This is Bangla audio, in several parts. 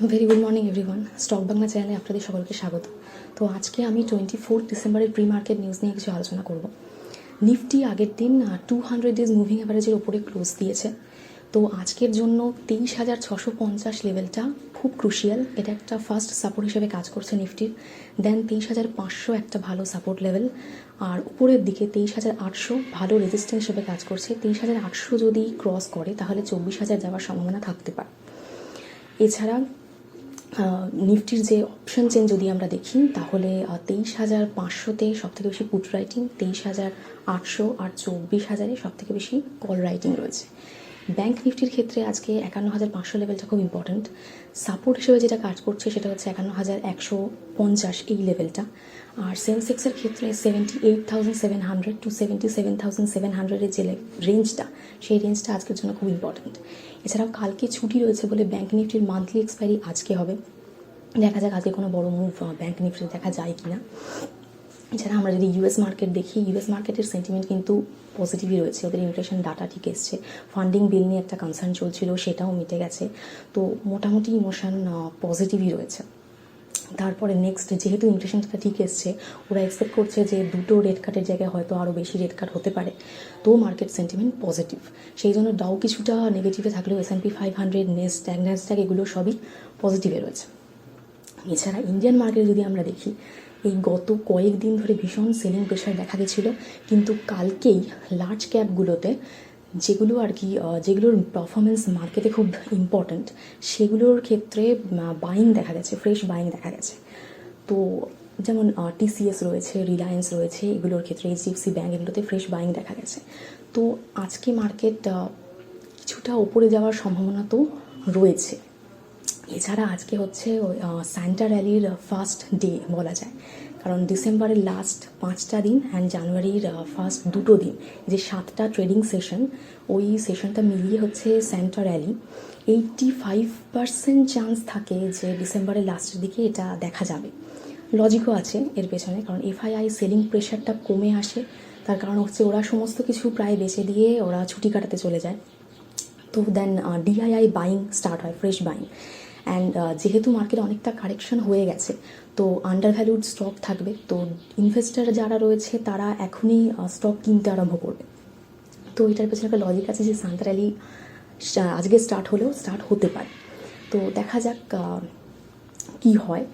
Very good morning everyone. Stock Bangla চ্যানেলে আপনাদের সকলকে স্বাগত। তো আজকে আমি 24 ডিসেম্বরের প্রি মার্কেট নিউজ নিয়ে কিছু আলোচনা করব। নিফটি আগের দিন 200 ডেজ মুভিং অ্যাভারেজের ওপরে ক্লোজ দিয়েছে। তো আজকের জন্য 23,650 লেভেলটা খুব ক্রুশিয়াল। এটা একটা ফার্স্ট সাপোর্ট হিসেবে কাজ করছে নিফটির। দেন 23,500 একটা ভালো সাপোর্ট লেভেল, আর উপরের দিকে 23,800 ভালো রেজিস্ট্যান্স হিসেবে কাজ করছে। 23,800 যদি ক্রস করে তাহলে 24,000 যাওয়ার সম্ভাবনা থাকতে পারে। এছাড়া নিফটির যে অপশন চেন যদি আমরা দেখি তাহলে 23,500-তে সবথেকে বেশি পুট রাইটিং, 23,800 আর 24,000-এ সবথেকে বেশি কল রাইটিং রয়েছে। ব্যাঙ্ক নিফটির ক্ষেত্রে আজকে 51,500 লেভেলটা খুব ইম্পর্ট্যান্ট। সাপোর্ট হিসেবে যেটা কাজ করছে সেটা হচ্ছে 51,150 এই লেভেলটা। আর সেন্সেক্সের ক্ষেত্রে 78,700 টু 77,700-এর যে রেঞ্জটা, সেই রেঞ্জটা আজকের জন্য খুব ইম্পর্ট্যান্ট। এছাড়াও কালকে ছুটি রয়েছে বলে ব্যাঙ্ক নিফটির মান্থলি এক্সপায়ারি আজকে হবে। দেখা যাক আজকে কোনো বড় মুভ ব্যাঙ্ক নিফটিতে দেখা যায় কি না। এছাড়া আমরা যদি ইউএস মার্কেট দেখি, ইউএস মার্কেটের সেন্টিমেন্ট কিন্তু পজিটিভই রয়েছে। ওদের ইনফ্লেশন ডাটা ঠিক এসছে, ফান্ডিং বিল নিয়ে একটা কনসার্ন চলছিল, সেটাও মিটে গেছে। তো মোটামুটি ইমোশন পজিটিভই রয়েছে। তারপরে নেক্সট, যেহেতু ইনফ্লেশনটা ঠিক এসছে, ওরা এক্সপেক্ট করছে যে দুটো রেট কাটের জায়গায় হয়তো আরও বেশি রেট কাট হতে পারে। তো মার্কেট সেন্টিমেন্ট পজিটিভ। সেই জন্য ডাউ কিছুটা নেগেটিভে থাকলেও S&P 500, ন্যাসড্যাক এগুলো সবই পজিটিভে রয়েছে। এছাড়া ইন্ডিয়ান মার্কেটে যদি আমরা দেখি, এই গত কয়েকদিন ধরে ভীষণ সেলিং প্রেশার দেখা গেছিলো, কিন্তু কালকেই লার্জ ক্যাপগুলোতে যেগুলো আর কি, যেগুলোর পারফরমেন্স মার্কেটে খুব ইম্পর্ট্যান্ট, সেগুলোর ক্ষেত্রে বাইং দেখা গেছে, ফ্রেশ বাইং দেখা গেছে। তো যেমন TCS রয়েছে, রিলায়েন্স রয়েছে, এগুলোর ক্ষেত্রে HDFC ব্যাঙ্ক, এগুলোতে ফ্রেশ বাইং দেখা গেছে। তো আজকে মার্কেট কিছুটা ওপরে যাওয়ার সম্ভাবনা তো রয়েছে। এছাড়া আজকে হচ্ছে সান্টা র্যালির ফার্স্ট ডে বলা যায়, কারণ ডিসেম্বরের লাস্ট 5টা দিন অ্যান্ড জানুয়ারির ফার্স্ট 2টো দিন, যে 7টা ট্রেডিং সেশন, ওই সেশনটা মিলিয়ে হচ্ছে সান্টা র্যালি। 85% চান্স থাকে যে ডিসেম্বরের লাস্টের দিকে এটা দেখা যাবে। লজিকও আছে এর পেছনে, কারণ FII সেলিং প্রেশারটা কমে আসে। তার কারণ হচ্ছে ওরা সমস্ত কিছু প্রায় বেচে দিয়ে ওরা ছুটি কাটাতে চলে যায়। তো দেন DII বাইং স্টার্ট হয়, ফ্রেশ বাইং। অ্যান্ড যেহেতু মার্কেটে অনেকটা কারেকশন হয়ে গেছে, তো আন্ডার ভ্যালুড স্টক থাকবে। তো ইনভেস্টার যারা রয়েছে তারা এখনই স্টক কিনতে আরম্ভ করবে। তো এটার পেছনে একটা লজিক আছে যে সান্তা র্যালি আজকে স্টার্ট হলেও স্টার্ট হতে পারে। তো দেখা যাক কি হয়।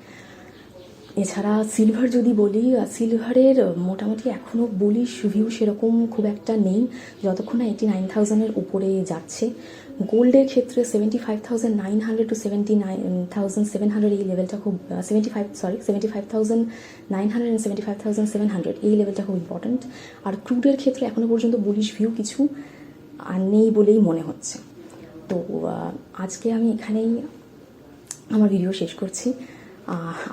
এছাড়া সিলভার যদি বলি, সিলভারের মোটামুটি এখনও বুলিশ ভিউ সেরকম খুব একটা নেই, যতক্ষণ না 89,000-এর উপরে যাচ্ছে। গোল্ডের ক্ষেত্রে 75,900 টু 79,700 এই লেভেলটা খুব 75,900 অ্যান্ড 75,700 এই লেভেলটা খুব ইম্পর্ট্যান্ট। আর ক্রুডের ক্ষেত্রে এখনও পর্যন্ত বুলিশ ভিউ কিছু আর নেই বলেই মনে হচ্ছে। তো আজকে আমি এখানেই আমার ভিডিও শেষ করছি।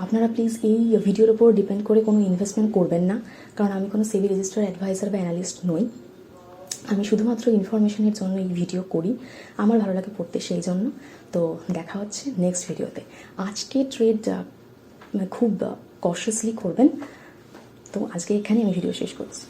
আপনারা প্লিজ এই ভিডিওর ওপর ডিপেন্ড করে কোনো ইনভেস্টমেন্ট করবেন না, কারণ আমি কোনো সেবি রেজিস্টার্ড অ্যাডভাইজার বা অ্যানালিস্ট নই। আমি শুধুমাত্র ইনফরমেশনের জন্য এই ভিডিও করি, আমার ভালো লাগে পড়তে, সেই জন্য। তো দেখা হচ্ছে নেক্সট ভিডিওতে। আজকে ট্রেড খুব কশাসলি করবেন। তো আজকে এখানে আমি ভিডিও শেষ করছি।